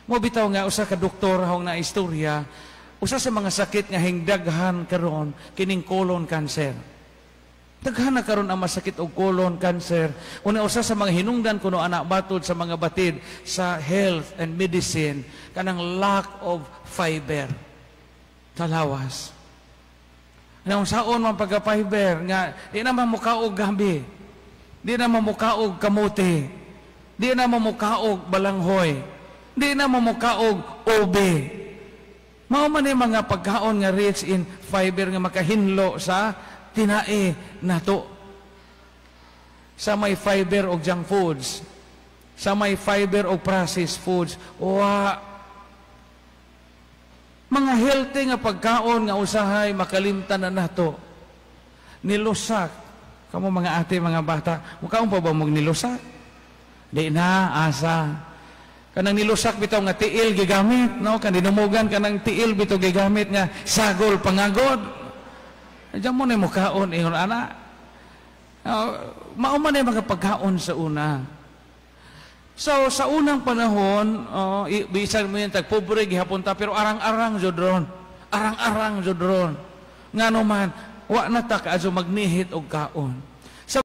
Mo bitaw nga usa ka doktor hong na istorya, usa sa mga sakit nga hingdaghan karon kining colon cancer. Daghan na karon ang masakit og colon cancer. Una usa sa mga hinungdan kuno anak batod sa mga batid sa health and medicine kanang lack of fiber. Talawas. Nang saon man pagka-fiber nga di na mamukaog gabi. Di na mamukaog kamote. Di na mamukaog balanghoy. Di na mamukaog ube. Mao man yung mga pagkaon nga rich in fiber nga makahinlo sa tinae nato. Sa may fiber og junk foods, sa may fiber og processed foods, mga healthy nga pagkaon nga usahay makalimtan na nato. Nilusak. Kamo mga ate, mga bata, mukaon pa ba mong nilusak? Di na, asa. Kanang nilusak bitaw nga tiil gigamit, no? Kan dinumugan kanang tiil bitaw gigamit nga sagol pangagod. Diyan mo na yung mukaon, ingon ana. Mauman na yung mga pagkaon sa una. So, sa unang panahon, bisan mo yung tagpobre, gihapon ta, pero arang-arang jodron. Arang-arang jodron. Nga naman, wa na ta kaadyo magnihit og kaon.